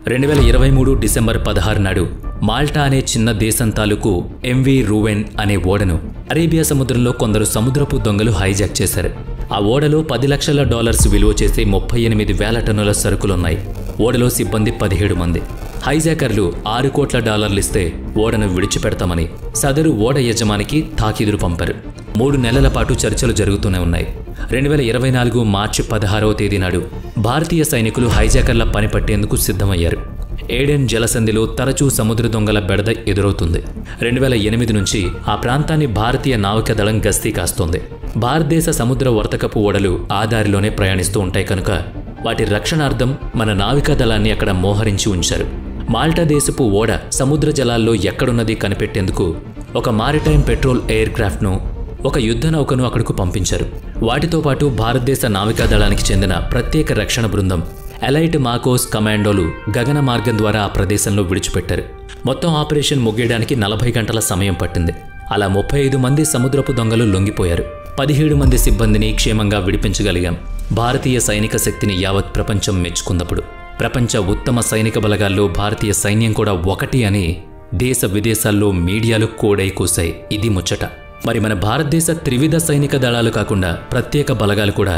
2023 December 16 నాడు Malta అనే చిన్న దేశం తాలూకు ఎంవి రూవెన్ అనే ఓడను అరేబియా సముద్రంలో కొందరు సముద్రపు దొంగలు హైజాక్ చేశారు. ఆ ఓడలో $10 లక్షల విలువ చేసే 38,000 టన్నుల సరుకులున్నాయి. ఓడలో సిబ్బంది 17 మంది. హైజాకర్లు $6 కోట్ల ఇస్తే ఓడను విడిచిపెడతామని సదరు ఓడ యజమానికి తాకీదులు పంపారు. 3 నెలల పాటు చర్చలు జరుగుతూనే ఉన్నాయి. 2024 మార్చి 16వ తేదీ నాడు భారతీయ సైనికులు హైజాకర్ల పని పట్టేందుకు సిద్ధమయ్యారు. ఏడెన్ జలసంధిలో తరచూ సముద్ర దొంగల బెడద ఎదురవుతుంది. 2008 నుంచి ఆ ప్రాంతాన్ని భారతీయ నావికాదళం గస్తీ కాస్తోంది. భారతదేశ సముద్ర వర్తకపు ఓడలు ఆ దారిలోనే ప్రయాణిస్తూ ఉంటాయి కనుక వాటి రక్షణార్థం మన నావికాదళాన్ని అక్కడ మోహరించి ఉంచారు. మాల్టా దేశపు ఓడ సముద్ర జలాల్లో ఎక్కడున్నది కనిపెట్టేందుకు ఒక మారిటైమ్ పెట్రోల్ ఎయిర్ క్రాఫ్ట్ను, ఒక యుద్ధ నౌకను అక్కడకు పంపించారు. వాటితో పాటు భారతదేశ నావికాదళానికి చెందిన ప్రత్యేక రక్షణ బృందం ఎలైట్ మాకోస్ కమాండోలు గగన మార్గం ద్వారా ఆ ప్రదేశంలో విడిచిపెట్టారు. మొత్తం ఆపరేషన్ ముగియడానికి 40 గంటల సమయం పట్టింది. అలా 35 మంది సముద్రపు దొంగలు లొంగిపోయారు. 17 మంది సిబ్బందిని క్షేమంగా విడిపించగలిగాం. భారతీయ సైనిక శక్తిని యావత్ ప్రపంచం మెచ్చుకున్నప్పుడు ప్రపంచ ఉత్తమ సైనిక బలగాల్లో భారతీయ సైన్యం కూడా ఒకటి అని దేశ విదేశాల్లో మీడియాలు కోడై కూశాయి. ఇది ముచ్చట. మరి మన భారతదేశ త్రివిధ సైనిక దళాలు కాకుండా ప్రత్యేక బలగాలు కూడా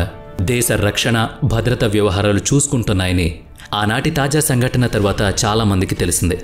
దేశ రక్షణ భద్రత వ్యవహారాలు చూసుకుంటున్నాయని ఆనాటి తాజా సంఘటన తర్వాత చాలా మందికి తెలిసిందే.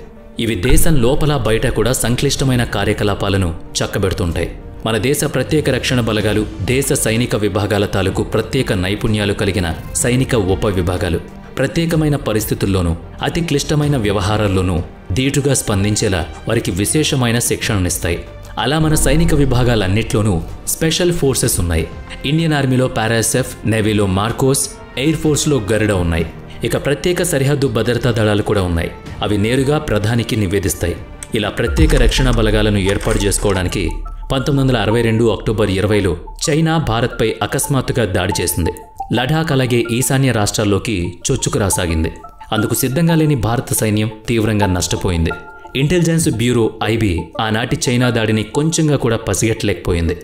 ఇవి దేశం లోపల బయట కూడా సంక్లిష్టమైన కార్యకలాపాలను చక్కబెడుతుంటాయి. మన దేశ ప్రత్యేక రక్షణ బలగాలు దేశ సైనిక విభాగాల తాలూకు ప్రత్యేక నైపుణ్యాలు కలిగిన సైనిక ఉప విభాగాలు ప్రత్యేకమైన పరిస్థితుల్లోనూ అతి క్లిష్టమైన వ్యవహారాల్లోనూ ధీటుగా స్పందించేలా వారికి విశేషమైన శిక్షణనిస్తాయి. అలా మన సైనిక విభాగాలన్నిట్లోనూ స్పెషల్ ఫోర్సెస్ ఉన్నాయి. ఇండియన్ ఆర్మీలో పారాఎస్ఎఫ్, నేవీలో మార్కోస్, ఎయిర్ ఫోర్స్లో గరుడ ఉన్నాయి. ఇక ప్రత్యేక సరిహద్దు భద్రతా దళాలు కూడా ఉన్నాయి. అవి నేరుగా ప్రధానికి నివేదిస్తాయి. ఇలా ప్రత్యేక రక్షణ బలగాలను ఏర్పాటు చేసుకోవడానికి 1962 అక్టోబర్ 20లో చైనా భారత్పై అకస్మాత్తుగా దాడి చేసింది. లడాక్ అలాగే ఈశాన్య రాష్ట్రాల్లోకి చొచ్చుకురాసాగింది. అందుకు సిద్ధంగా లేని భారత సైన్యం తీవ్రంగా నష్టపోయింది. ఇంటెలిజెన్స్ బ్యూరో ఐబీ ఆనాటి చైనా దాడిని కొంచెంగా కూడా పసిగట్టలేకపోయింది.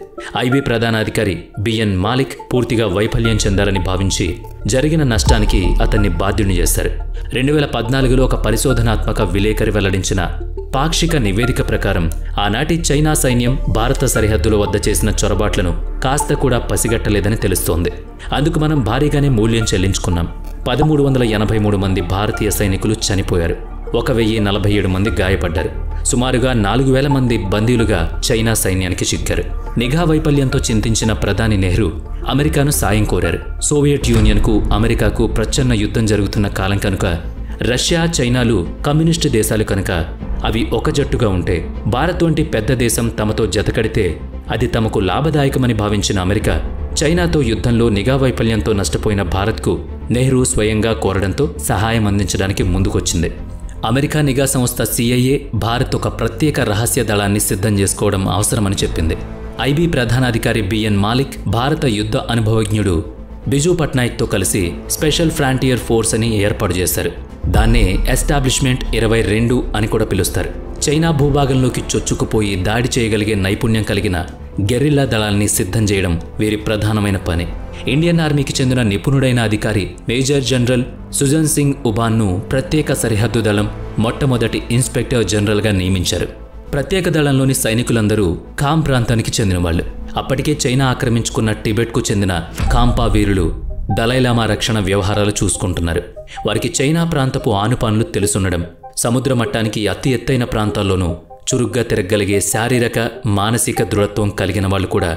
ఐబీ ప్రధానాధికారి బిఎన్ మాలిక్ పూర్తిగా వైఫల్యం చెందారని భావించి జరిగిన నష్టానికి అతన్ని బాధ్యుని చేశారు. 2014లో ఒక పరిశోధనాత్మక విలేకరి వెల్లడించిన పాక్షిక నివేదిక ప్రకారం ఆనాటి చైనా సైన్యం భారత సరిహద్దుల వద్ద చేసిన చొరబాట్లను కాస్త కూడా పసిగట్టలేదని తెలుస్తోంది. అందుకు మనం భారీగానే మూల్యం చెల్లించుకున్నాం. 1383 మంది భారతీయ సైనికులు చనిపోయారు. 1047 మంది గాయపడ్డారు. సుమారుగా 4000 మంది బందీలుగా చైనా సైన్యానికి చిక్కారు. నిఘా వైఫల్యంతో చింతించిన ప్రధాని నెహ్రూ అమెరికాను సాయం కోరారు. సోవియట్ యూనియన్కు అమెరికాకు ప్రచ్ఛన్న యుద్ధం జరుగుతున్న కాలం కనుక రష్యా, చైనాలు కమ్యూనిస్టు దేశాలు కనుక అవి ఒక జట్టుగా ఉంటే భారత్ వంటి పెద్ద దేశం తమతో జతకడితే అది తమకు లాభదాయకమని భావించిన అమెరికా చైనాతో యుద్ధంలో నిఘా వైఫల్యంతో నష్టపోయిన భారత్కు నెహ్రూ స్వయంగా కోరడంతో సహాయం అందించడానికి ముందుకొచ్చింది. అమెరికా నిఘా సంస్థ సిఐఏ భారత్ ఒక ప్రత్యేక రహస్య దళాన్ని సిద్ధం చేసుకోవడం అవసరమని చెప్పింది. ఐబీ ప్రధానాధికారి బిఎన్ మాలిక్ భారత యుద్ధ అనుభవజ్ఞుడు బిజు పట్నాయక్తో కలిసి స్పెషల్ ఫ్రాంటియర్ ఫోర్స్ అని ఏర్పాటు చేశారు. దాన్నే ఎస్టాబ్లిష్మెంట్ 22 అని కూడా పిలుస్తారు. చైనా భూభాగంలోకి చొచ్చుకుపోయి దాడి చేయగలిగే నైపుణ్యం కలిగిన గెరిల్లా దళాల్ని సిద్ధం చేయడం వీరి ప్రధానమైన పని. ఇండియన్ ఆర్మీకి చెందిన నిపుణుడైన అధికారి మేజర్ జనరల్ సుజన్ సింగ్ ఉబాన్ను ప్రత్యేక సరిహద్దు దళం మొట్టమొదటి ఇన్స్పెక్టర్ జనరల్గా నియమించారు. ప్రత్యేక దళంలోని సైనికులందరూ ఖామ్ ప్రాంతానికి చెందిన వాళ్ళు. అప్పటికే చైనా ఆక్రమించుకున్న టిబెట్కు చెందిన ఖాంపా వీరులు దలైలామా రక్షణ వ్యవహారాలు చూసుకుంటున్నారు. వారికి చైనా ప్రాంతపు ఆనుపాన్లు తెలుసుండడం, సముద్ర మట్టానికి అతి ఎత్తైన ప్రాంతాల్లోనూ చురుగ్గా తిరగలిగే శారీరక మానసిక దృఢత్వం కలిగిన వాళ్ళు కూడా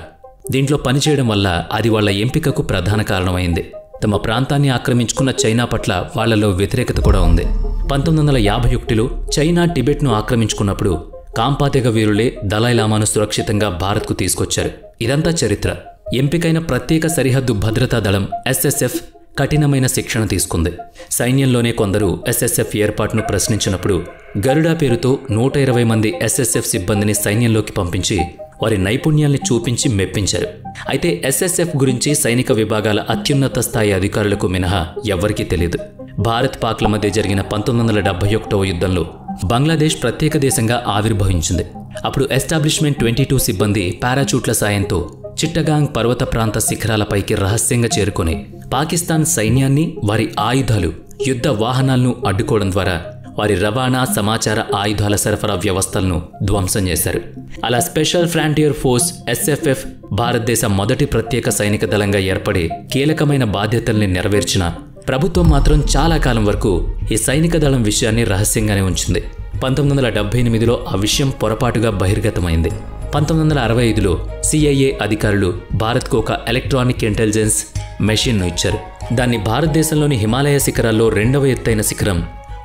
దీంట్లో పనిచేయడం వల్ల అది వాళ్ల ఎంపికకు ప్రధాన కారణమైంది. తమ ప్రాంతాన్ని ఆక్రమించుకున్న చైనా పట్ల వాళ్లలో వ్యతిరేకత కూడా ఉంది. 1951లో చైనా టిబెట్ను ఆక్రమించుకున్నప్పుడు కాంపా తెగ వీరులే దలైలామాను సురక్షితంగా భారత్కు తీసుకొచ్చారు. ఇదంతా చరిత్ర. ఎంపికైన ప్రత్యేక సరిహద్దు భద్రతా దళం ఎస్ఎస్ఎఫ్ కఠినమైన శిక్షణ తీసుకుంది. సైన్యంలోనే కొందరు ఎస్ఎస్ఎఫ్ ఏర్పాటును ప్రశ్నించినప్పుడు గరుడా పేరుతో 120 మంది ఎస్ఎస్ఎఫ్ సిబ్బందిని సైన్యంలోకి పంపించి వారి నైపుణ్యాల్ని చూపించి మెప్పించారు. అయితే ఎస్ఎస్ఎఫ్ గురించి సైనిక విభాగాల అత్యున్నత స్థాయి అధికారులకు మినహా ఎవ్వరికీ తెలియదు. భారత్ పాక్ల మధ్య జరిగిన 1971వ యుద్ధంలో బంగ్లాదేశ్ ప్రత్యేక దేశంగా ఆవిర్భవించింది. అప్పుడు ఎస్టాబ్లిష్మెంట్ 22 సిబ్బంది పారాచూట్ల సాయంతో చిట్టగాంగ్ పర్వత ప్రాంత శిఖరాలపైకి రహస్యంగా చేరుకొని పాకిస్తాన్ సైన్యాన్ని, వారి ఆయుధాలు యుద్ధ వాహనాలను అడ్డుకోవడం ద్వారా వారి రవాణా సమాచార ఆయుధాల సరఫరా వ్యవస్థలను ధ్వంసం చేశారు. అలా స్పెషల్ ఫ్రాంటియర్ ఫోర్స్ SFF భారతదేశ మొదటి ప్రత్యేక సైనిక దళంగా ఏర్పడి కీలకమైన బాధ్యతల్ని నెరవేర్చిన ప్రభుత్వం మాత్రం చాలా కాలం వరకు ఈ సైనిక దళం విషయాన్ని రహస్యంగానే ఉంచింది. 1978లో ఆ విషయం పొరపాటుగా బహిర్గతమైంది. 1965లో CIA అధికారులు భారత్కు ఒక ఎలక్ట్రానిక్ ఇంటెలిజెన్స్ మెషిన్ను ఇచ్చారు. దాన్ని భారతదేశంలోని హిమాలయ శిఖరాల్లో 2వ ఎత్తైన శిఖరం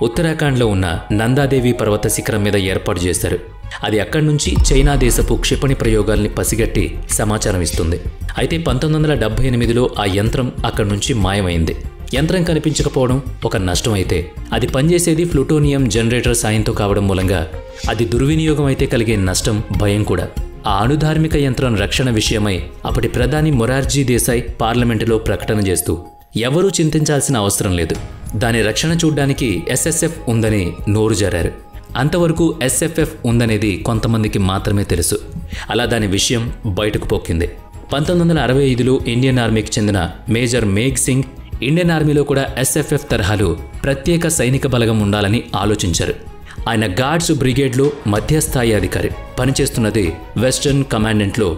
ఉత్తరాఖండ్లో ఉన్న నందాదేవి పర్వత శిఖరం మీద ఏర్పాటు చేశారు. అది అక్కడి నుంచి చైనా దేశపు క్షిపణి ప్రయోగాల్ని పసిగట్టి సమాచారం ఇస్తుంది. అయితే 1978లో ఆ యంత్రం అక్కడి నుంచి మాయమైంది. యంత్రం కనిపించకపోవడం ఒక నష్టం అయితే, అది పనిచేసేది ప్లూటోనియం జనరేటర్ సాయంతో కావడం మూలంగా అది దుర్వినియోగం అయితే కలిగే నష్టం, భయం కూడా. ఆ అణుధార్మిక యంత్రం రక్షణ విషయమై అప్పటి ప్రధాని మొరార్జీ దేశాయ్ పార్లమెంటులో ప్రకటన చేస్తూ ఎవరూ చింతించాల్సిన అవసరం లేదు, దాని రక్షణ చూడ్డానికి SSF ఉందని నోరు జారారు. అంతవరకు SFF ఉందనేది కొంతమందికి మాత్రమే తెలుసు. అలా దాని విషయం బయటకు పొక్కింది. 1965లో ఇండియన్ ఆర్మీకి చెందిన మేజర్ మేఘ్ సింగ్ ఇండియన్ ఆర్మీలో కూడా SFF తరహాలో ప్రత్యేక సైనిక బలగం ఉండాలని ఆలోచించారు. ఆయన గార్డ్స్ బ్రిగేడ్లో మధ్యస్థాయి అధికారి, పనిచేస్తున్నది వెస్టర్న్ కమాండెంట్లో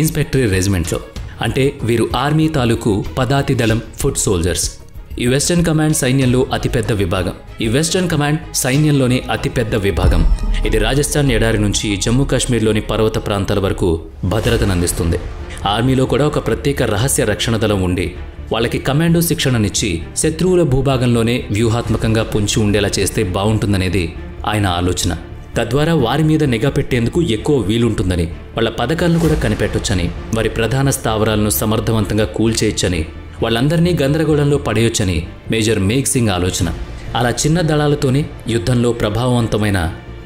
ఇన్స్పెక్టరీ రెజిమెంట్లో. అంటే వీరు ఆర్మీ తాలూకు పదాతి దళం ఫుట్ సోల్జర్స్. ఈ వెస్టర్న్ కమాండ్ సైన్యంలో అతిపెద్ద విభాగం. ఈ వెస్టర్న్ కమాండ్ సైన్యంలోనే అతిపెద్ద విభాగం. ఇది రాజస్థాన్ ఎడారి నుంచి జమ్మూ కాశ్మీర్లోని పర్వత ప్రాంతాల వరకు భద్రతను అందిస్తుంది. ఆర్మీలో కూడా ఒక ప్రత్యేక రహస్య రక్షణ దళం ఉండి వాళ్ళకి కమాండో శిక్షణనిచ్చి శత్రువుల భూభాగంలోనే వ్యూహాత్మకంగా పొంచి ఉండేలా చేస్తే బాగుంటుందనేది ఆయన ఆలోచన. తద్వారా వారి మీద నిఘా పెట్టేందుకు ఎక్కువ వీలుంటుందని, వాళ్ళ పథకాలను కూడా కనిపెట్టొచ్చని, వారి ప్రధాన స్థావరాలను సమర్థవంతంగా కూల్చేయొచ్చని, వాళ్ళందరినీ గందరగోళంలో పడేయొచ్చని మేజర్ మేఘ్ సింగ్ ఆలోచన. అలా చిన్న దళాలతోనే యుద్ధంలో ప్రభావవంతమైన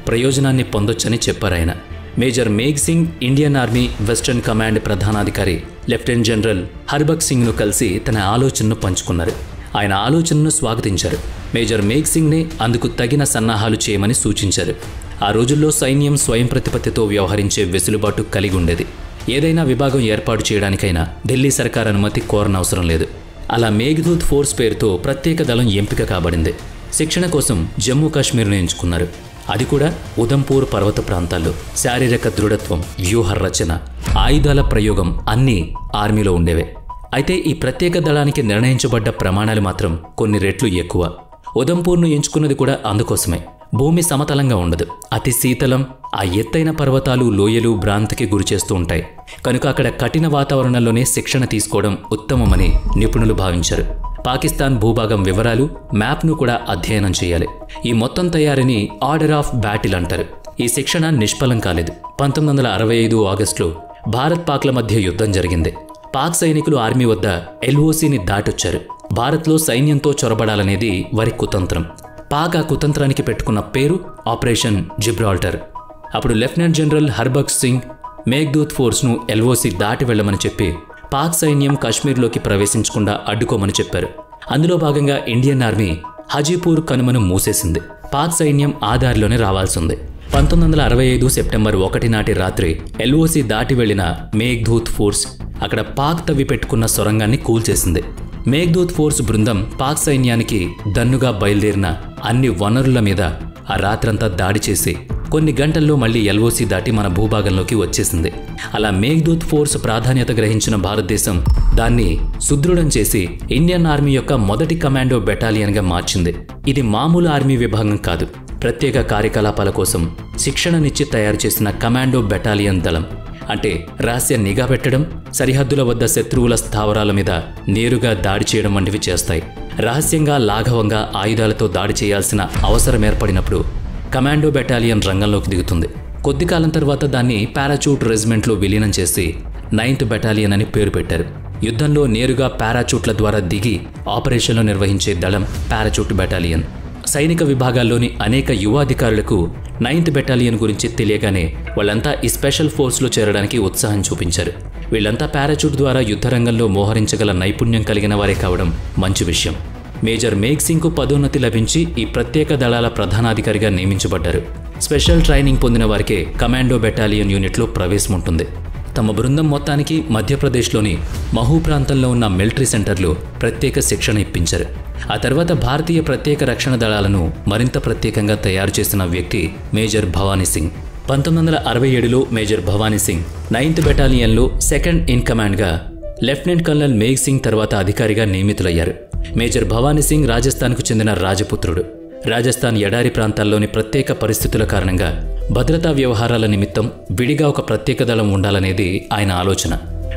ప్రయోజనాన్ని పొందొచ్చని చెప్పారాయన. Major Megh Singh Indian army western command ప్రధానాధికారి లెఫ్టినెంట్ జనరల్ హర్బక్ సింగ్ను కలిసి తన ఆలోచనను పంచుకున్నారు. ఆయన ఆలోచనను స్వాగతించారు. మేజర్ మేఘ్ సింగ్నే అందుకు తగిన సన్నాహాలు చేయమని సూచించారు. ఆ రోజుల్లో సైన్యం స్వయం ప్రతిపత్తితో వ్యవహరించే వెసులుబాటు కలిగి ఉండేది. ఏదైనా విభాగం ఏర్పాటు చేయడానికైనా ఢిల్లీ సర్కార్ అనుమతి కోరనవసరం లేదు. అలా మేఘ్దూత్ ఫోర్స్ పేరుతో ప్రత్యేక దళం ఎంపిక కాబడింది. శిక్షణ కోసం జమ్మూ కాశ్మీర్ను ఎంచుకున్నారు. అది కూడా ఉదంపూర్ పర్వత ప్రాంతాల్లో. శారీరక దృఢత్వం, వ్యూహ రచన, ఆయుధాల ప్రయోగం అన్నీ ఆర్మీలో ఉండేవే. అయితే ఈ ప్రత్యేక దళానికి నిర్ణయించబడ్డ ప్రమాణాలు మాత్రం కొన్ని రెట్లు ఎక్కువ. ఉదంపూర్ను ఎంచుకున్నది కూడా అందుకోసమే. భూమి సమతలంగా ఉండదు, అతి శీతలం, ఆ ఎత్తైన పర్వతాలు లోయలు భ్రాంతికి గురిచేస్తూ ఉంటాయి. కనుక అక్కడ కఠిన వాతావరణంలోనే శిక్షణ తీసుకోవడం ఉత్తమమని నిపుణులు భావించారు. పాకిస్తాన్ భూభాగం వివరాలు, మ్యాప్ను కూడా అధ్యయనం చేయాలి. ఈ మొత్తం తయారీని ఆర్డర్ ఆఫ్ బ్యాటిల్ అంటారు. ఈ శిక్షణ నిష్ఫలం కాలేదు. 1965 ఆగస్టులో భారత్ పాక్ల మధ్య యుద్ధం జరిగింది. పాక్ సైనికులు ఆర్మీ వద్ద LOCని దాటొచ్చారు. భారత్లో సైన్యంతో చొరబడాలనేది వారి కుతంత్రం. పాక్ ఆ కుతంత్రానికి పెట్టుకున్న పేరు ఆపరేషన్ జిబ్రాల్టర్. అప్పుడు lieutenant general హర్బక్ Singh Meghdoot ఫోర్స్ను LOC దాటి వెళ్లమని చెప్పి పాక్ సైన్యం కాశ్మీర్లోకి ప్రవేశించకుండా అడ్డుకోమని చెప్పారు. అందులో భాగంగా ఇండియన్ ఆర్మీ హజీపూర్ కనుమను మూసేసింది. పాక్ సైన్యం ఆ దారిలోనే రావాల్సింది. 1965 సెప్టెంబర్ 1 నాటి రాత్రి LOC దాటి వెళ్లిన మేఘ్దూత్ ఫోర్స్ అక్కడ పాక్ తవ్వి పెట్టుకున్న సొరంగాన్ని కూల్చేసింది. మేఘ్దూత్ ఫోర్స్ బృందం పాక్ సైన్యానికి దన్నుగా బయలుదేరిన అన్ని వనరుల మీద ఆ రాత్రంతా దాడి చేసి కొన్ని గంటల్లో మళ్లీ LOC దాటి మన భూభాగంలోకి వచ్చేసింది. అలా మేఘ్దూత్ ఫోర్స్ ప్రాధాన్యత గ్రహించిన భారతదేశం దాన్ని సుదృఢం చేసి ఇండియన్ ఆర్మీ యొక్క మొదటి కమాండో బెటాలియన్గా మార్చింది. ఇది మామూలు ఆర్మీ విభాగం కాదు, ప్రత్యేక కార్యకలాపాల కోసం శిక్షణనిచ్చి తయారు చేసిన కమాండో బెటాలియన్ దళం. అంటే రహస్య నిఘా పెట్టడం, సరిహద్దుల వద్ద శత్రువుల స్థావరాల మీద నేరుగా దాడి చేయడం వంటివి చేస్తాయి. రహస్యంగా లాఘవంగా ఆయుధాలతో దాడి చేయాల్సిన అవసరం ఏర్పడినప్పుడు కమాండో బెటాలియన్ రంగంలోకి దిగుతుంది. కొద్ది కాలం తర్వాత దాన్ని పారాచూట్ రెజిమెంట్లో విలీనం చేసి 9th బెటాలియన్ అని పేరు పెట్టారు. యుద్ధంలో నేరుగా పారాచూట్ల ద్వారా దిగి ఆపరేషన్లు నిర్వహించే దళం పారాచూట్ బెటాలియన్. సైనిక విభాగాల్లోని అనేక యువ అధికారులకు 9th బెటాలియన్ గురించి తెలియగానే వాళ్ళంతా ఈ స్పెషల్ ఫోర్స్లో చేరడానికి ఉత్సాహం చూపించారు. వీళ్ళంతా పారాచూట్ ద్వారా యుద్ధరంగంలో మోహరించగల నైపుణ్యం కలిగిన వారే కావడం మంచి విషయం. మేజర్ మేఘ్ సింగ్కు పదోన్నతి లభించి ఈ ప్రత్యేక దళాల ప్రధానాధికారిగా నియమించబడ్డారు. స్పెషల్ ట్రైనింగ్ పొందిన వారికే కమాండో బెటాలియన్ యూనిట్లో ప్రవేశం ఉంటుంది. తమ బృందం మొత్తానికి మధ్యప్రదేశ్లోని మహూ ప్రాంతంలో ఉన్న మిలిటరీ సెంటర్లో ప్రత్యేక శిక్షణ ఇప్పించారు. ఆ తర్వాత భారతీయ ప్రత్యేక రక్షణ దళాలను మరింత ప్రత్యేకంగా తయారు చేసిన వ్యక్తి మేజర్ భవానీ సింగ్. 1967లో మేజర్ భవానీ సింగ్ 9th బెటాలియన్లో సెకండ్ ఇన్ కమాండ్గా లెఫ్టినెంట్ కల్నల్ మేఘ్ సింగ్ తర్వాత అధికారిగా నియమితులయ్యారు. మేజర్ భవానీ సింగ్ రాజస్థాన్కు చెందిన రాజపుత్రుడు. రాజస్థాన్ ఎడారి ప్రాంతాల్లోని ప్రత్యేక పరిస్థితుల కారణంగా భద్రతా వ్యవహారాల నిమిత్తం విడిగా ఒక ప్రత్యేక దళం ఉండాలనేది ఆయన ఆలోచన.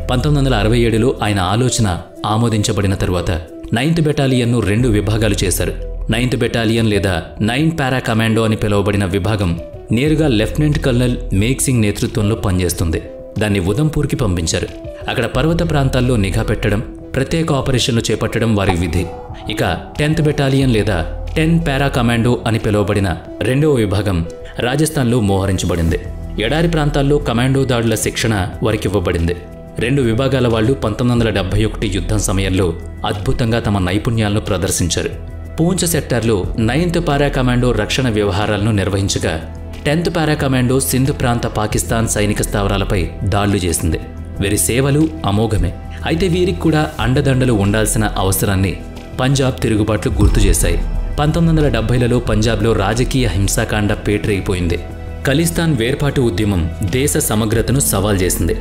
1967లో ఆయన ఆలోచన ఆమోదించబడిన తరువాత 9th బెటాలియన్ను 2 విభాగాలు చేశారు. 9th బెటాలియన్ లేదా 9 పారా కమాండో అని పిలువబడిన విభాగం నేరుగా లెఫ్టినెంట్ కల్నల్ మేఘ్ సింగ్ నేతృత్వంలో పనిచేస్తుంది. దాన్ని ఉదంపూర్కి పంపించారు. అక్కడ పర్వత ప్రాంతాల్లో నిఘా పెట్టడం, ప్రత్యేక ఆపరేషన్లు చేపట్టడం వారి విధి. ఇక 10th బెటాలియన్ లేదా 10 పారా కమాండో అని పిలువబడిన 2వ విభాగం రాజస్థాన్లో మోహరించబడింది. ఎడారి ప్రాంతాల్లో కమాండో దాడుల శిక్షణ వారికివ్వబడింది. 2 విభాగాల వాళ్లు 1971 యుద్ధం సమయంలో అద్భుతంగా తమ నైపుణ్యాలను ప్రదర్శించారు. పూంచ్ సెక్టార్లో 9th పారా కమాండో రక్షణ వ్యవహారాలను నిర్వహించగా 10th పారా కమాండో సింధ్ ప్రాంత పాకిస్తాన్ సైనిక స్థావరాలపై దాడులు చేసింది. వీరి సేవలు అమోఘమే. అయితే వీరికి కూడా అండదండలు ఉండాల్సిన అవసరాన్ని పంజాబ్ తిరుగుబాట్లు గుర్తు చేశాయి. 1970లలో పంజాబ్లో రాజకీయ హింసాకాండ పేటరేగిపోయింది. ఖలిస్తాన్ వేర్పాటు ఉద్యమం దేశ సమగ్రతను సవాల్ చేసింది.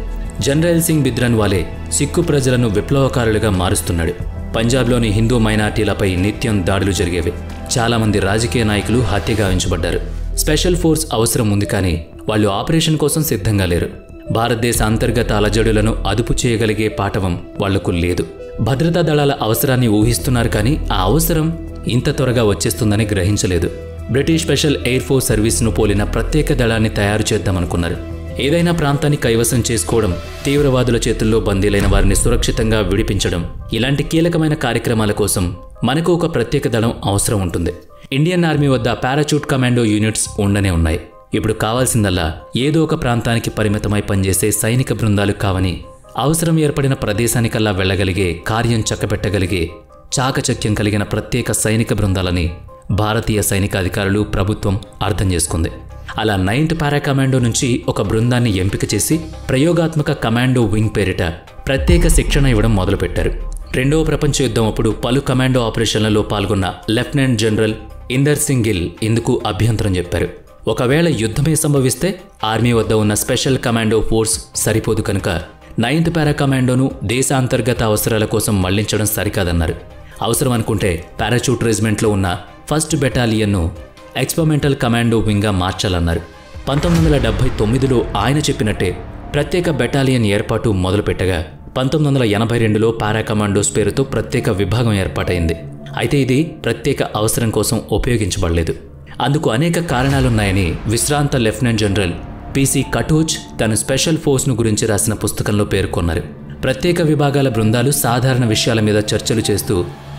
జనరల్ సింగ్ బిద్రన్వాలే సిక్కు ప్రజలను విప్లవకారులుగా మారుస్తున్నాడు. పంజాబ్లోని హిందూ మైనార్టీలపై నిత్యం దాడులు జరిగేవి. చాలామంది రాజకీయ నాయకులు హత్యగావించబడ్డారు. స్పెషల్ ఫోర్స్ అవసరం ఉంది, కానీ వాళ్ళు ఆపరేషన్ కోసం సిద్ధంగా లేరు. భారతదేశ అంతర్గత అలజడులను అదుపు చేయగలిగే పాటవం వాళ్లకు లేదు. భద్రతా దళాల అవసరాన్ని ఊహిస్తున్నారు, కానీ ఆ అవసరం ఇంత త్వరగా వచ్చేస్తుందని గ్రహించలేదు. బ్రిటిష్ స్పెషల్ ఎయిర్ ఫోర్స్ సర్వీస్ను పోలిన ప్రత్యేక దళాన్ని తయారు చేద్దామనుకున్నారు. ఏదైనా ప్రాంతాన్ని కైవసం చేసుకోవడం, తీవ్రవాదుల చేతుల్లో బందీలైన వారిని సురక్షితంగా విడిపించడం, ఇలాంటి కీలకమైన కార్యక్రమాల కోసం మనకు ఒక ప్రత్యేక దళం అవసరం ఉంటుంది. ఇండియన్ ఆర్మీ వద్ద పారాచూట్ కమాండో యూనిట్స్ ఉండనే ఉన్నాయి. ఇప్పుడు కావాల్సిందల్లా ఏదో ఒక ప్రాంతానికి పరిమితమై పనిచేసే సైనిక బృందాలు కావని, అవసరం ఏర్పడిన ప్రదేశానికల్లా వెళ్లగలిగే, కార్యం చక్కబెట్టగలిగే చాకచక్యం కలిగిన ప్రత్యేక సైనిక బృందాలని భారతీయ సైనిక అధికారులు, ప్రభుత్వం అర్థం చేసుకుంది. అలా 9th పారా కమాండో నుంచి ఒక బృందాన్ని ఎంపిక చేసి ప్రయోగాత్మక కమాండో వింగ్ పేరిట ప్రత్యేక శిక్షణ ఇవ్వడం మొదలుపెట్టారు. 2వ ప్రపంచ యుద్ధం అప్పుడు పలు కమాండో ఆపరేషన్లలో పాల్గొన్న లెఫ్టినెంట్ జనరల్ ఇందర్ సింగ్ గిల్ ఇందుకు అభ్యంతరం చెప్పారు. ఒకవేళ యుద్ధమే సంభవిస్తే ఆర్మీ వద్ద ఉన్న స్పెషల్ కమాండో ఫోర్స్ సరిపోదు కనుక 9th పారా కమాండోను దేశ అంతర్గత అవసరాల కోసం మళ్లించడం సరికాదన్నారు. అవసరం అనుకుంటే పారాచూట్ రెజిమెంట్లో ఉన్న 1st బెటాలియన్ను ఎక్స్పెరిమెంటల్ కమాండో వింగ్గా మార్చాలన్నారు. 1979లో ఆయన చెప్పినట్టే ప్రత్యేక బెటాలియన్ ఏర్పాటు మొదలుపెట్టగా 1982లో పారా కమాండోస్ పేరుతో ప్రత్యేక విభాగం ఏర్పాటైంది. అయితే ఇది ప్రత్యేక అవసరం కోసం ఉపయోగించబడలేదు. అందుకు అనేక కారణాలున్నాయని విశ్రాంత లెఫ్టినెంట్ జనరల్ పిసి కటోచ్ తన స్పెషల్ ఫోర్స్ను గురించి రాసిన పుస్తకంలో పేర్కొన్నారు. ప్రత్యేక విభాగాల బృందాలు సాధారణ విషయాల మీద చర్చలు చేస్తూ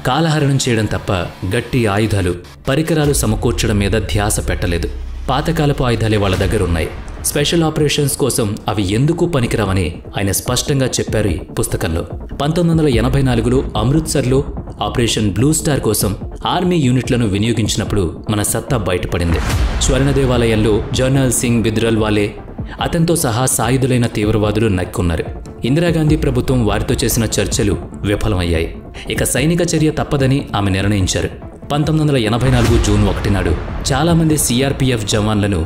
కాలహరణం చేయడం తప్ప గట్టి ఆయుధాలు, పరికరాలు సమకూర్చడం మీద ధ్యాస పెట్టలేదు. పాతకాలపు ఆయుధాలే వాళ్ళ దగ్గర ఉన్నాయి. స్పెషల్ ఆపరేషన్స్ కోసం అవి ఎందుకు పనికిరావని ఆయన స్పష్టంగా చెప్పారు ఈ పుస్తకంలో. 1984లో అమృత్సర్లో ఆపరేషన్ బ్లూ స్టార్ కోసం ఆర్మీ యూనిట్లను వినియోగించినప్పుడు మన సత్తా బయటపడింది. స్వర్ణ దేవాలయంలో జనరల్ సింగ్ బిద్రల్వాలే, అతనితో సహా సాయుధులైన తీవ్రవాదులు నక్కున్నారు. ఇందిరాగాంధీ ప్రభుత్వం వారితో చేసిన చర్చలు విఫలమయ్యాయి. ఇక సైనిక చర్య తప్పదని ఆమె నిర్ణయించారు. 1984 జూన్ 1 నాడు చాలామంది సిఆర్పిఎఫ్ జవాన్లను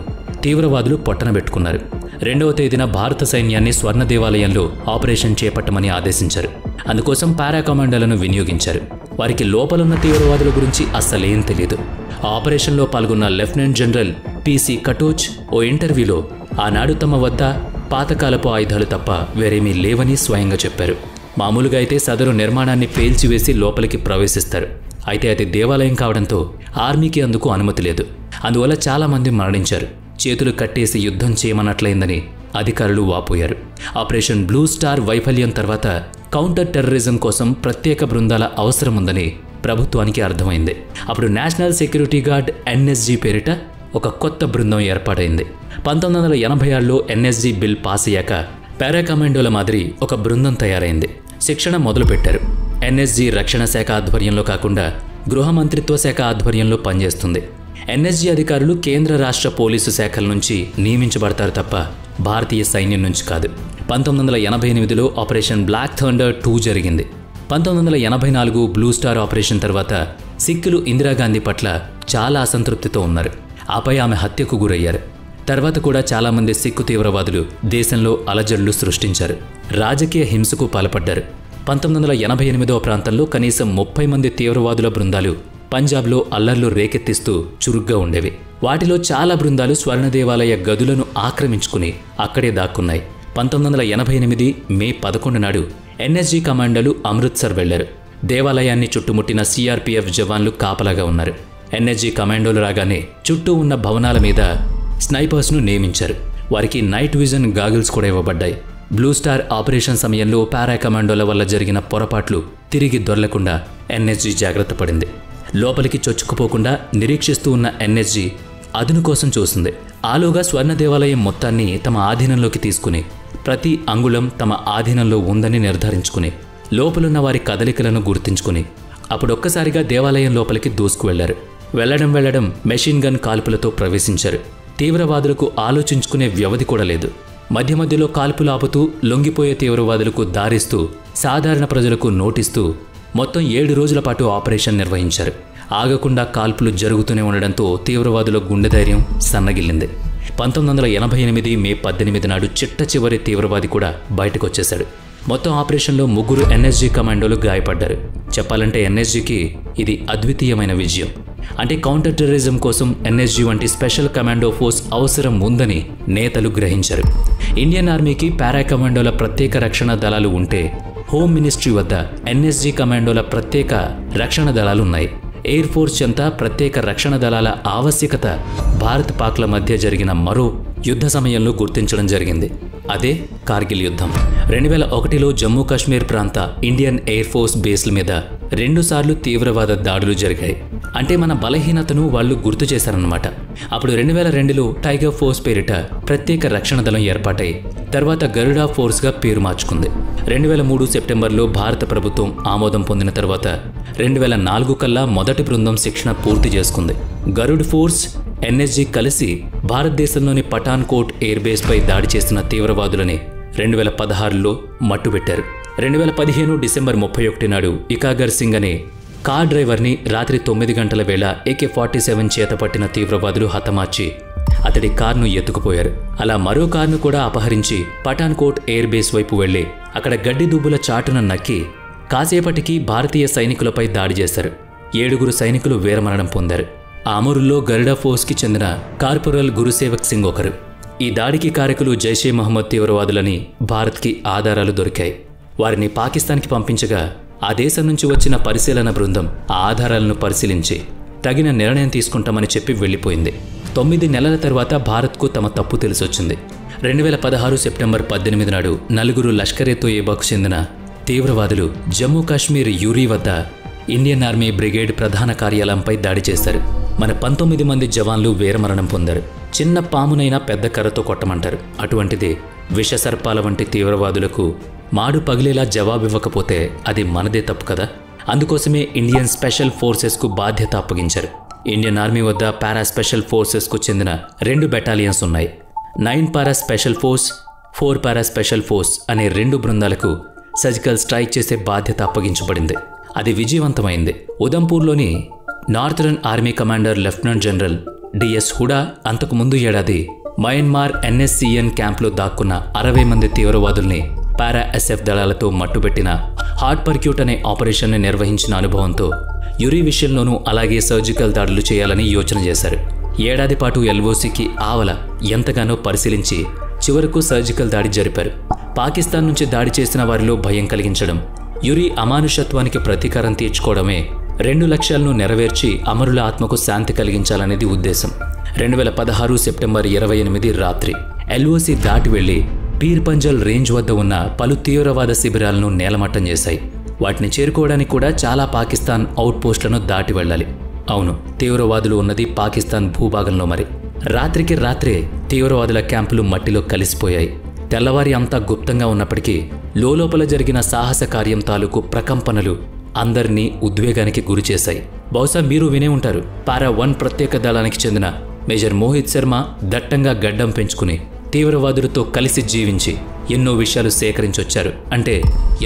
తీవ్రవాదులు పొట్టనబెట్టుకున్నారు. 2వ తేదీన భారత సైన్యాన్ని స్వర్ణ దేవాలయంలో ఆపరేషన్ చేపట్టమని ఆదేశించారు. అందుకోసం పారా కమాండోలను వినియోగించారు. వారికి లోపలున్న తీవ్రవాదుల గురించి అస్సలేం తెలియదు. ఆ ఆపరేషన్లో పాల్గొన్న లెఫ్టినెంట్ జనరల్ పిసి కటోచ్ ఓ ఇంటర్వ్యూలో ఆనాడు తమ వద్ద పాతకాలపు ఆయుధాలు తప్ప వేరేమీ లేవని స్వయంగా చెప్పారు. మామూలుగా అయితే సదరు నిర్మాణాన్ని పేల్చివేసి లోపలికి ప్రవేశిస్తారు. అయితే అది దేవాలయం కావడంతో ఆర్మీకి అందుకు అనుమతి లేదు. అందువల్ల చాలామంది మరణించారు. చేతులు కట్టేసి యుద్ధం చేయమన్నట్లయిందని అధికారులు వాపోయారు. ఆపరేషన్ బ్లూ స్టార్ వైఫల్యం తర్వాత కౌంటర్ టెర్రరిజం కోసం ప్రత్యేక బృందాల అవసరం ఉందని ప్రభుత్వానికి అర్థమైంది. అప్పుడు నేషనల్ సెక్యూరిటీ గార్డ్ ఎన్ఎస్జీ పేరిట ఒక కొత్త బృందం ఏర్పాటైంది. 1986లో ఎన్ఎస్జీ బిల్ పాస్ అయ్యాక పారా కమాండోల మాదిరి ఒక బృందం తయారైంది. శిక్షణ మొదలుపెట్టారు. ఎన్ఎస్జీ రక్షణ శాఖ ఆధ్వర్యంలో కాకుండా గృహ మంత్రిత్వ శాఖ ఆధ్వర్యంలో పనిచేస్తుంది. ఎన్ఎస్జీ అధికారులు కేంద్ర రాష్ట్ర పోలీసు శాఖల నుంచి నియమించబడతారు తప్ప భారతీయ సైన్యం నుంచి కాదు. 1988లో ఆపరేషన్ బ్లాక్ థండర్ 2 జరిగింది. 1984 బ్లూ స్టార్ ఆపరేషన్ తర్వాత సిక్కులు ఇందిరాగాంధీ పట్ల చాలా అసంతృప్తితో ఉన్నారు. ఆపై ఆమె హత్యకు గురయ్యారు. తర్వాత కూడా చాలామంది సిక్కు తీవ్రవాదులు దేశంలో అలజడులు సృష్టించారు, రాజకీయ హింసకు పాల్పడ్డారు. 1988వ ప్రాంతంలో కనీసం 30 మంది తీవ్రవాదుల బృందాలు పంజాబ్లో అల్లర్లు రేకెత్తిస్తూ చురుగ్గా ఉండేవి. వాటిలో చాలా బృందాలు స్వర్ణ దేవాలయ గదులను ఆక్రమించుకుని అక్కడే దాక్కున్నాయి. 1988 మే 11 నాడు ఎన్ఎస్జీ కమాండోలు అమృత్సర్ వెళ్లారు. దేవాలయాన్ని చుట్టుముట్టిన సిఆర్పీఎఫ్ జవాన్లు కాపలాగా ఉన్నారు. ఎన్ఎస్జీ కమాండోలు రాగానే చుట్టూ ఉన్న భవనాల మీద స్నైపర్స్ను నియమించారు. వారికి నైట్ విజన్ గాగుల్స్ కూడా ఇవ్వబడ్డాయి. బ్లూ స్టార్ ఆపరేషన్ సమయంలో పారా కమాండోల వల్ల జరిగిన పొరపాట్లు తిరిగి దొరలకుండా ఎన్ఎస్జీ జాగ్రత్త పడింది. లోపలికి చొచ్చుకుపోకుండా నిరీక్షిస్తూ ఉన్న ఎన్ఎస్జీ అదును కోసం చూసింది. ఆలోగా స్వర్ణ దేవాలయం మొత్తాన్ని తమ ఆధీనంలోకి తీసుకుని ప్రతి అంగుళం తమ ఆధీనంలో ఉందని నిర్ధారించుకుని లోపలున్న వారి కదలికలను గుర్తించుకుని అప్పుడొక్కసారిగా దేవాలయం లోపలికి దూసుకు వెళ్లారు. వెళ్లడం మెషిన్ గన్ కాల్పులతో ప్రవేశించారు. తీవ్రవాదులకు ఆలోచించుకునే వ్యవధి కూడా లేదు. మధ్య మధ్యలో కాల్పులు ఆపుతూ లొంగిపోయే తీవ్రవాదులకు దారిస్తూ సాధారణ ప్రజలకు నోటిస్తూ మొత్తం 7 రోజుల పాటు ఆపరేషన్ నిర్వహించారు. ఆగకుండా కాల్పులు జరుగుతూనే ఉండడంతో తీవ్రవాదుల గుండె ధైర్యం సన్నగిల్లింది. 1988 మే 18 నాడు చిట్ట చివరి తీవ్రవాది కూడా బయటకొచ్చేశాడు. మొత్తం ఆపరేషన్లో 3 ఎన్ఎస్జీ కమాండోలు గాయపడ్డారు. చెప్పాలంటే ఎన్ఎస్జీకి ఇది అద్వితీయమైన విజయం. అంటే కౌంటర్ టెర్రరిజం కోసం ఎన్ఎస్జీ వంటి స్పెషల్ కమాండో ఫోర్స్ అవసరం ఉందని నేతలు గ్రహించారు. ఇండియన్ ఆర్మీకి పారా కమాండోల ప్రత్యేక రక్షణ దళాలు ఉంటే హోమ్ మినిస్ట్రీ వద్ద ఎన్ఎస్జీ కమాండోల ప్రత్యేక రక్షణ దళాలున్నాయి. ఎయిర్ ఫోర్స్ చెంత ప్రత్యేక రక్షణ దళాల ఆవశ్యకత భారత్ పాక్ల మధ్య జరిగిన మరో యుద్ధ సమయంలో గుర్తించడం జరిగింది. అదే కార్గిల్ యుద్ధం. 2001లో జమ్మూ కాశ్మీర్ ప్రాంత ఇండియన్ ఎయిర్ ఫోర్స్ బేస్ల మీద 2 సార్లు తీవ్రవాద దాడులు జరిగాయి. అంటే మన బలహీనతను వాళ్ళు గుర్తు చేశారన్నమాట. అప్పుడు 2002లో టైగర్ ఫోర్స్ పేరిట ప్రత్యేక రక్షణ దళం ఏర్పాటై తర్వాత గరుడా ఫోర్స్గా పేరు మార్చుకుంది. 2003 సెప్టెంబర్లో భారత ప్రభుత్వం ఆమోదం పొందిన తర్వాత 2004 కల్లా మొదటి బృందం శిక్షణ పూర్తి చేసుకుంది. గరుడ్ ఫోర్స్, ఎన్ఎస్జీ కలిసి భారతదేశంలోని పఠాన్కోట్ ఎయిర్ బేస్పై దాడి చేసిన తీవ్రవాదులని 2016లో మట్టుబెట్టారు. 2015 డిసెంబర్ 31 నాడు ఇకాగర్ సింగ్ అనే కార్ డ్రైవర్ని రాత్రి 9 గంటల వేళ AK-47 చేతపట్టిన తీవ్రవాదులు హతమార్చి అతడి కార్ను ఎత్తుకుపోయారు. అలా మరో కార్ను కూడా అపహరించి పఠాన్కోట్ ఎయిర్ బేస్ వైపు వెళ్లి అక్కడ గడ్డి దుబ్బుల చాటున నక్కి కాసేపటికి భారతీయ సైనికులపై దాడి చేశారు. 7 సైనికులు వీరమరణం పొందారు. ఆ అమరుల్లో గరుడా ఫోర్స్కి చెందిన కార్పొరల్ గురుసేవక్ సింగ్ ఒకరు. ఈ దాడికి కారకులు జైషే మహమ్మద్ తీవ్రవాదులని భారత్కి ఆధారాలు దొరికాయి. వారిని పాకిస్తాన్కి పంపించగా ఆ దేశం నుంచి వచ్చిన పరిశీలన బృందం ఆ ఆధారాలను పరిశీలించి తగిన నిర్ణయం తీసుకుంటామని చెప్పి వెళ్లిపోయింది. 9 నెలల తర్వాత భారత్కు తమ తప్పు తెలిసొచ్చింది. 2016 సెప్టెంబర్ 18 నాడు 4 లష్కర్-ఏ-తోయిబాకు చెందిన తీవ్రవాదులు జమ్మూ కాశ్మీర్ యూరీ వద్ద ఇండియన్ ఆర్మీ బ్రిగేడ్ ప్రధాన కార్యాలయంపై దాడి చేశారు. మన 19 మంది జవాన్లు వీరమరణం పొందారు. చిన్న పామునైనా పెద్ద కర్రతో కొట్టమంటారు. అటువంటిది విషసర్పాల వంటి తీవ్రవాదులకు మాడు పగిలేలా జవాబివ్వకపోతే అది మనదే తప్పు కదా. అందుకోసమే ఇండియన్ స్పెషల్ ఫోర్సెస్కు బాధ్యత అప్పగించారు. ఇండియన్ ఆర్మీ వద్ద పారా స్పెషల్ ఫోర్సెస్కు చెందిన 2 బెటాలియన్స్ ఉన్నాయి. 9 para special force, 4 para special force అనే 2 బృందాలకు సర్జికల్ స్ట్రైక్ చేసే బాధ్యత అప్పగించబడింది. అది విజయవంతమైంది. ఉదంపూర్లోని northern army commander lieutenant general DS Hooda అంతకుముందు ఏడాది మయన్మార్ ఎన్ఎస్సిఎన్ క్యాంప్లో దాక్కున్న 60 మంది తీవ్రవాదుల్ని పారా ఎస్ఎఫ్ దళాలతో మట్టుబెట్టిన హార్ట్ పర్క్యూట్ అనే ఆపరేషన్ని నిర్వహించిన అనుభవంతో యురీ విషయంలోనూ అలాగే సర్జికల్ దాడులు చేయాలని యోచన చేశారు. ఏడాది పాటు ఎల్ఓసికి ఆవల ఎంతగానో పరిశీలించి చివరకు సర్జికల్ దాడి జరిపారు. పాకిస్తాన్ నుంచి దాడి చేసిన వారిలో భయం కలిగించడం, యురీ అమానుషత్వానికి ప్రతీకారం తీర్చుకోవడమే 2 లక్ష్యాలను నెరవేర్చి అమరుల ఆత్మకు శాంతి కలిగించాలనేది ఉద్దేశం. 2016 సెప్టెంబర్ 28 రాత్రి ఎల్ఓసి దాటి వెళ్లి పీర్ పంజల్ రేంజ్ వద్ద ఉన్న పలు తీవ్రవాద శిబిరాలను నేలమట్టం చేశాయి. వాటిని చేరుకోవడానికి కూడా చాలా పాకిస్తాన్ అవుట్ పోస్టులను దాటి వెళ్ళాలి. అవును, తీవ్రవాదులు ఉన్నది పాకిస్తాన్ భూభాగంలో. మరి రాత్రికి రాత్రే తీవ్రవాదుల క్యాంపులు మట్టిలో కలిసిపోయాయి. తెల్లవారి అంతా గుప్తంగా ఉన్నప్పటికీ లోపల జరిగిన సాహస కార్యం తాలూకు ప్రకంపనలు అందరినీ ఉద్వేగానికి గురిచేశాయి. బహుశా మీరు వినే ఉంటారు. పారా 1 ప్రత్యేక దళానికి చెందిన మేజర్ మోహిత్ శర్మ దట్టంగా గడ్డం పెంచుకుని తీవ్రవాదులతో కలిసి జీవించి ఎన్నో విషయాలు సేకరించొచ్చారు అంటే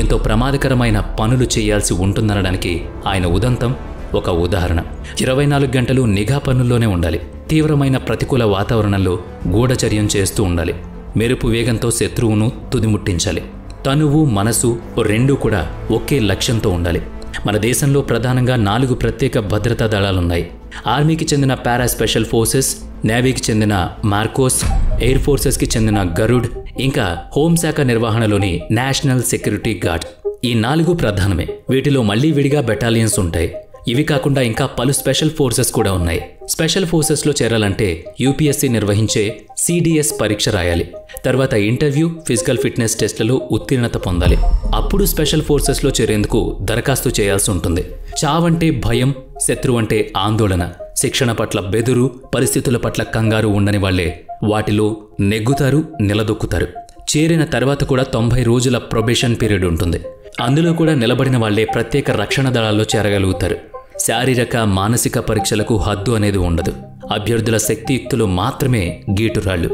ఎంతో ప్రమాదకరమైన పనులు చేయాల్సి ఉంటుందనడానికి ఆయన ఉదంతం ఒక ఉదాహరణ. 24 గంటలు నిఘా పనుల్లోనే ఉండాలి. తీవ్రమైన ప్రతికూల వాతావరణంలో గూఢచర్యం చేస్తూ ఉండాలి. మెరుపు వేగంతో శత్రువును తుదిముట్టించాలి. తనువు మనసు రెండూ కూడా ఒకే లక్ష్యంతో ఉండాలి. మన దేశంలో ప్రధానంగా 4 ప్రత్యేక భద్రతా దళాలున్నాయి. ఆర్మీకి చెందిన పారా స్పెషల్ ఫోర్సెస్, నేవీకి చెందిన మార్కోస్, ఎయిర్ ఫోర్సెస్కి చెందిన గరుడ్, ఇంకా హోంశాఖ నిర్వహణలోని నేషనల్ సెక్యూరిటీ గార్డ్. ఈ 4 ప్రధానమే. వీటిలో మళ్లీ విడిగా బెటాలియన్స్ ఉంటాయి. ఇవి కాకుండా ఇంకా పలు స్పెషల్ ఫోర్సెస్ కూడా ఉన్నాయి. స్పెషల్ ఫోర్సెస్లో చేరాలంటే యూపీఎస్సీ నిర్వహించే సిడిఎస్ పరీక్ష రాయాలి. తర్వాత ఇంటర్వ్యూ, ఫిజికల్ ఫిట్నెస్ టెస్టులలో ఉత్తీర్ణత పొందాలి. అప్పుడు స్పెషల్ ఫోర్సెస్లో చేరేందుకు దరఖాస్తు చేయాల్సి ఉంటుంది. చావంటే భయం, శత్రువు అంటే ఆందోళన, శిక్షణ పట్ల బెదురు, పరిస్థితుల పట్ల కంగారు ఉండని వాళ్లే వాటిలో నెగ్గుతారు, నిలదొక్కుతారు. చేరిన తర్వాత కూడా 90 రోజుల ప్రొబేషన్ పీరియడ్ ఉంటుంది. అందులో కూడా నిలబడిన వాళ్లే ప్రత్యేక రక్షణ దళాల్లో చేరగలుగుతారు. శారీరక, మానసిక పరీక్షలకు హద్దు అనేది ఉండదు. అభ్యర్థుల శక్తియుక్తులు మాత్రమే గీటురాళ్లు.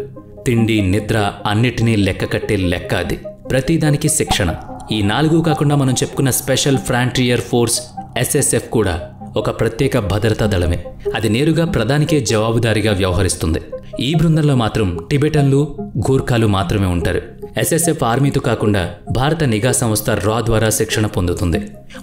తిండి, నిద్ర అన్నిటినీ లెక్క కట్టే లెక్క అది. ప్రతిదానికి శిక్షణ. ఈ 4 కాకుండా మనం చెప్పుకున్న స్పెషల్ ఫ్రాంటియర్ ఫోర్స్ SSF కూడా ఒక ప్రత్యేక భద్రతా దళమే. అది నేరుగా ప్రధానికే జవాబుదారీగా వ్యవహరిస్తుంది. ఈ బృందంలో మాత్రం టిబెటన్లు, గూర్ఖాలు మాత్రమే ఉంటారు. SSF ఆర్మీతో కాకుండా భారత నిఘా సంస్థ రా ద్వారా శిక్షణ పొందుతుంది.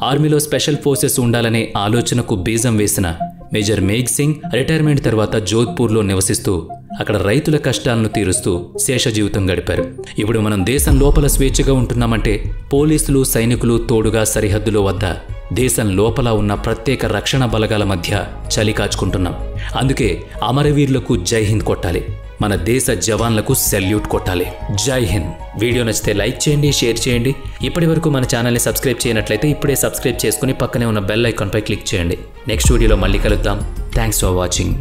ఆర్మీలో స్పెషల్ ఫోర్సెస్ ఉండాలనే ఆలోచనకు బీజం వేసిన మేజర్ మేఘ్ సింగ్ రిటైర్మెంట్ తర్వాత జోధ్పూర్లో నివసిస్తూ అక్కడ రైతుల కష్టాలను తీరుస్తూ శేష జీవితం గడిపారు. ఇప్పుడు మనం దేశం లోపల స్వేచ్ఛగా ఉంటున్నామంటే పోలీసులు, సైనికులు తోడుగా సరిహద్దుల వద్ద దేశం లోపల ఉన్న ప్రత్యేక రక్షణ బలగాల మధ్య చలి కాచుకుంటున్నాం. అందుకే అమరవీరులకు జై హింద్ కొట్టాలి. మన దేశ జవాన్లకు సెల్యూట్ కొట్టాలి. జై హింద్. వీడియో నచ్చితే లైక్ చేయండి, షేర్ చేయండి. ఇప్పటి వరకు మన ఛానల్ని సబ్స్క్రైబ్ చేయనట్లయితే ఇప్పుడే సబ్స్క్రైబ్ చేసుకుని పక్కనే ఉన్న బెల్ ఐకాన్పై క్లిక్ చేయండి. నెక్స్ట్ వీడియోలో మళ్ళీ కలుద్దాం. Thanks for watching.